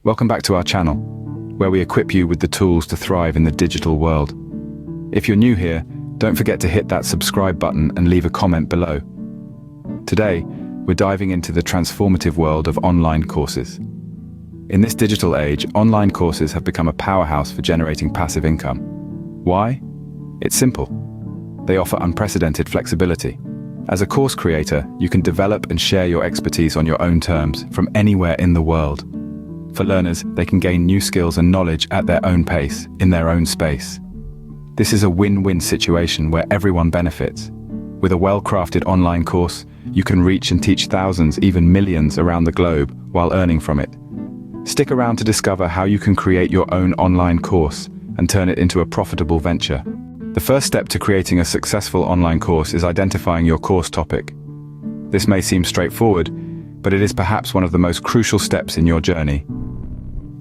Welcome back to our channel, where we equip you with the tools to thrive in the digital world. If you're new here, don't forget to hit that subscribe button and leave a comment below. Today, we're diving into the transformative world of online courses. In this digital age, online courses have become a powerhouse for generating passive income. Why? It's simple. They offer unprecedented flexibility. As a course creator, you can develop and share your expertise on your own terms from anywhere in the world. For learners, they can gain new skills and knowledge at their own pace, in their own space. This is a win-win situation where everyone benefits. With a well-crafted online course, you can reach and teach thousands, even millions around the globe while earning from it. Stick around to discover how you can create your own online course and turn it into a profitable venture. The first step to creating a successful online course is identifying your course topic. This may seem straightforward, but it is perhaps one of the most crucial steps in your journey.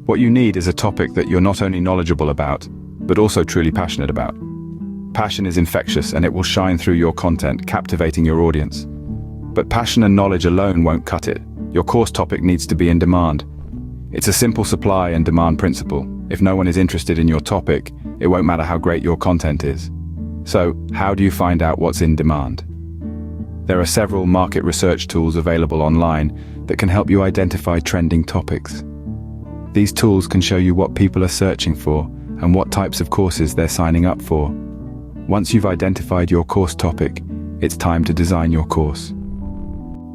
What you need is a topic that you're not only knowledgeable about, but also truly passionate about. Passion is infectious and it will shine through your content, captivating your audience. But passion and knowledge alone won't cut it. Your course topic needs to be in demand. It's a simple supply and demand principle. If no one is interested in your topic, it won't matter how great your content is. So, how do you find out what's in demand? There are several market research tools available online that can help you identify trending topics. These tools can show you what people are searching for and what types of courses they're signing up for. Once you've identified your course topic, it's time to design your course.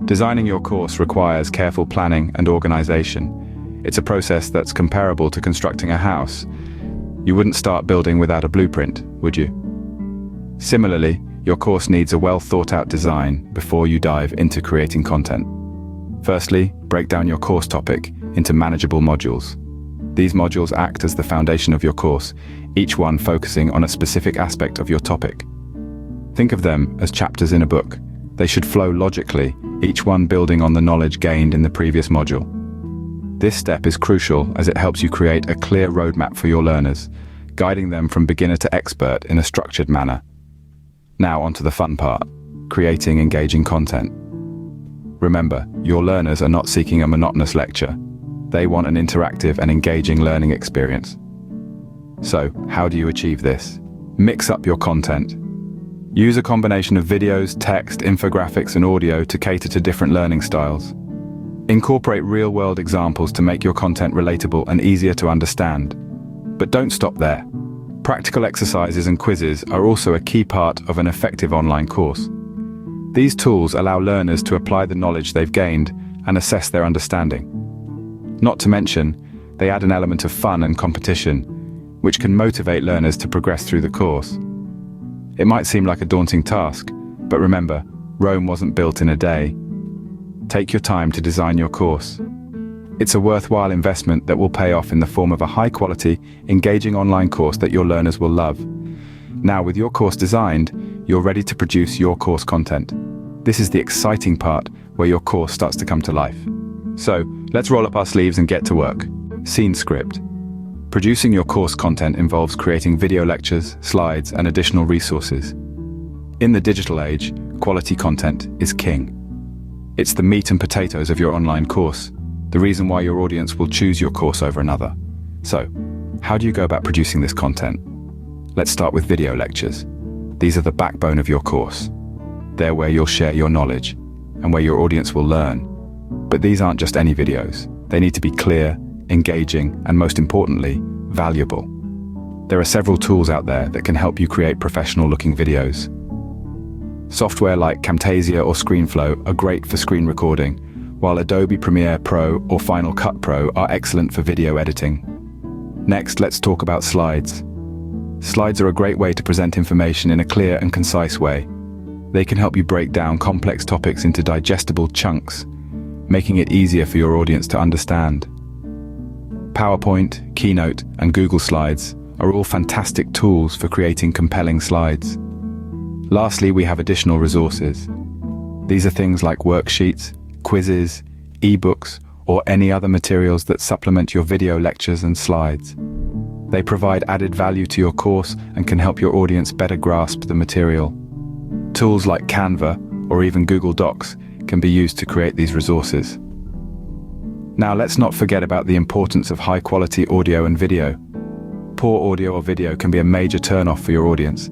Designing your course requires careful planning and organization. It's a process that's comparable to constructing a house. You wouldn't start building without a blueprint, would you? Similarly, your course needs a well-thought-out design before you dive into creating content. Firstly, break down your course topic into manageable modules. These modules act as the foundation of your course, each one focusing on a specific aspect of your topic. Think of them as chapters in a book. They should flow logically, each one building on the knowledge gained in the previous module. This step is crucial as it helps you create a clear roadmap for your learners, guiding them from beginner to expert in a structured manner. Now onto the fun part, creating engaging content. Remember, your learners are not seeking a monotonous lecture. They want an interactive and engaging learning experience. So, how do you achieve this? Mix up your content. Use a combination of videos, text, infographics, and audio to cater to different learning styles. Incorporate real-world examples to make your content relatable and easier to understand. But don't stop there. Practical exercises and quizzes are also a key part of an effective online course. These tools allow learners to apply the knowledge they've gained and assess their understanding. Not to mention, they add an element of fun and competition, which can motivate learners to progress through the course. It might seem like a daunting task, but remember, Rome wasn't built in a day. Take your time to design your course. It's a worthwhile investment that will pay off in the form of a high-quality, engaging online course that your learners will love. Now, with your course designed, you're ready to produce your course content. This is the exciting part where your course starts to come to life. So, let's roll up our sleeves and get to work. Scene script. Producing your course content involves creating video lectures, slides, and additional resources. In the digital age, quality content is king. It's the meat and potatoes of your online course, the reason why your audience will choose your course over another. So, how do you go about producing this content? Let's start with video lectures. These are the backbone of your course. They're where you'll share your knowledge and where your audience will learn. But these aren't just any videos. They need to be clear, engaging, and most importantly, valuable. There are several tools out there that can help you create professional-looking videos. Software like Camtasia or ScreenFlow are great for screen recording, while Adobe Premiere Pro or Final Cut Pro are excellent for video editing. Next, let's talk about slides. Slides are a great way to present information in a clear and concise way. They can help you break down complex topics into digestible chunks, making it easier for your audience to understand. PowerPoint, Keynote, and Google Slides are all fantastic tools for creating compelling slides. Lastly, we have additional resources. These are things like worksheets, quizzes, ebooks, or any other materials that supplement your video lectures and slides. They provide added value to your course and can help your audience better grasp the material. Tools like Canva or even Google Docs can be used to create these resources. Now let's not forget about the importance of high-quality audio and video. Poor audio or video can be a major turn-off for your audience.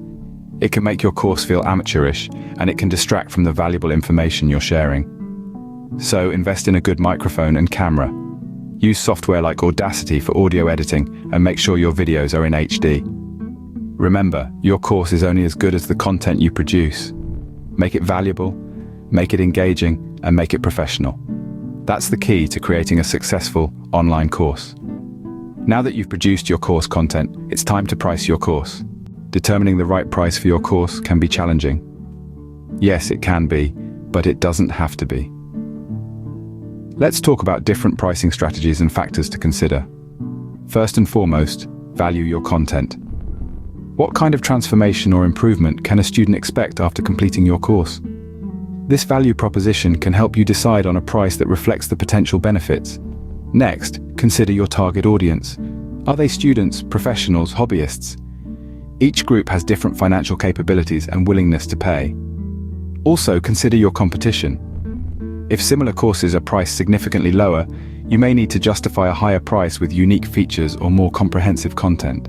It can make your course feel amateurish, and it can distract from the valuable information you're sharing. So invest in a good microphone and camera. Use software like Audacity for audio editing, and make sure your videos are in HD. Remember, your course is only as good as the content you produce. Make it valuable, make it engaging, and make it professional. That's the key to creating a successful online course. Now that you've produced your course content, it's time to price your course. Determining the right price for your course can be challenging. Yes, it can be, but it doesn't have to be. Let's talk about different pricing strategies and factors to consider. First and foremost, value your content. What kind of transformation or improvement can a student expect after completing your course? This value proposition can help you decide on a price that reflects the potential benefits. Next, consider your target audience. Are they students, professionals, hobbyists? Each group has different financial capabilities and willingness to pay. Also, consider your competition. If similar courses are priced significantly lower, you may need to justify a higher price with unique features or more comprehensive content.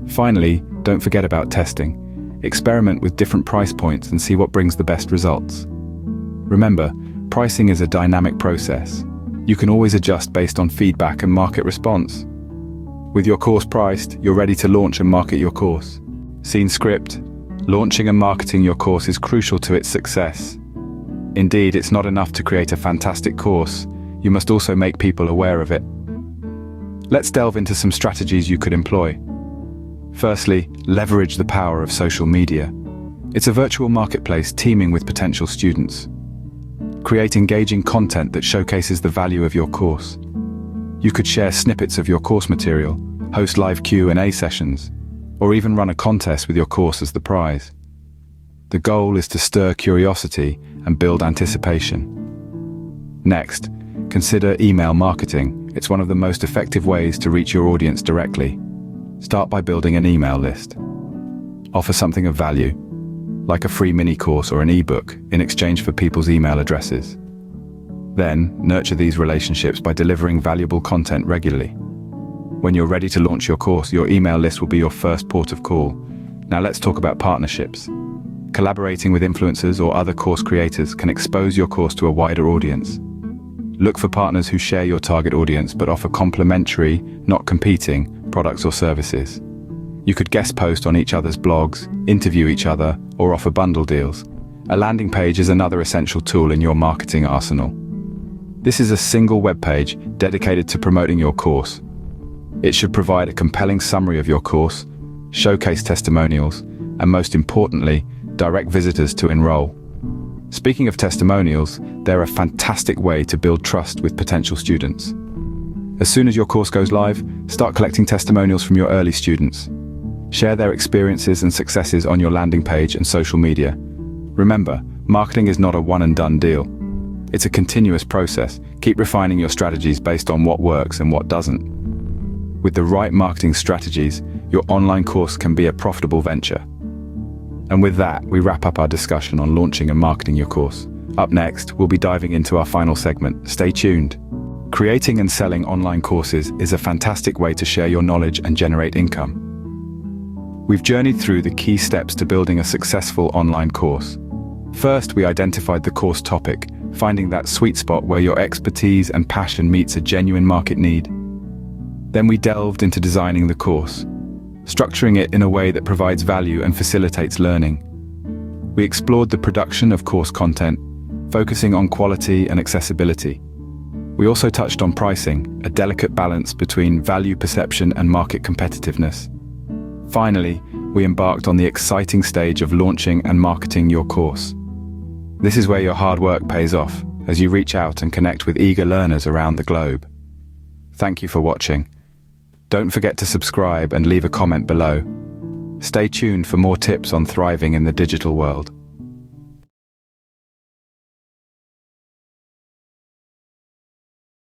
Finally, don't forget about testing. Experiment with different price points and see what brings the best results. Remember, pricing is a dynamic process. You can always adjust based on feedback and market response. With your course priced, you're ready to launch and market your course. Scene script. Launching and marketing your course is crucial to its success. Indeed, it's not enough to create a fantastic course. You must also make people aware of it. Let's delve into some strategies you could employ. Firstly, leverage the power of social media. It's a virtual marketplace teeming with potential students. Create engaging content that showcases the value of your course. You could share snippets of your course material, host live Q&A sessions, or even run a contest with your course as the prize. The goal is to stir curiosity and build anticipation. Next, consider email marketing. It's one of the most effective ways to reach your audience directly. Start by building an email list. Offer something of value, like a free mini course or an ebook, in exchange for people's email addresses. Then, nurture these relationships by delivering valuable content regularly. When you're ready to launch your course, your email list will be your first port of call. Now let's talk about partnerships. Collaborating with influencers or other course creators can expose your course to a wider audience. Look for partners who share your target audience but offer complementary, not competing, products or services. You could guest post on each other's blogs, interview each other, or offer bundle deals. A landing page is another essential tool in your marketing arsenal. This is a single web page dedicated to promoting your course. It should provide a compelling summary of your course, showcase testimonials, and most importantly, direct visitors to enroll. Speaking of testimonials, they're a fantastic way to build trust with potential students. As soon as your course goes live, start collecting testimonials from your early students. Share their experiences and successes on your landing page and social media. Remember, marketing is not a one-and-done deal. It's a continuous process. Keep refining your strategies based on what works and what doesn't. With the right marketing strategies, your online course can be a profitable venture. And with that, we wrap up our discussion on launching and marketing your course. Up next, we'll be diving into our final segment. Stay tuned. Creating and selling online courses is a fantastic way to share your knowledge and generate income. We've journeyed through the key steps to building a successful online course. First, we identified the course topic, finding that sweet spot where your expertise and passion meets a genuine market need. Then we delved into designing the course, structuring it in a way that provides value and facilitates learning. We explored the production of course content, focusing on quality and accessibility. We also touched on pricing, a delicate balance between value perception and market competitiveness. Finally, we embarked on the exciting stage of launching and marketing your course. This is where your hard work pays off, as you reach out and connect with eager learners around the globe. Thank you for watching. Don't forget to subscribe and leave a comment below. Stay tuned for more tips on thriving in the digital world.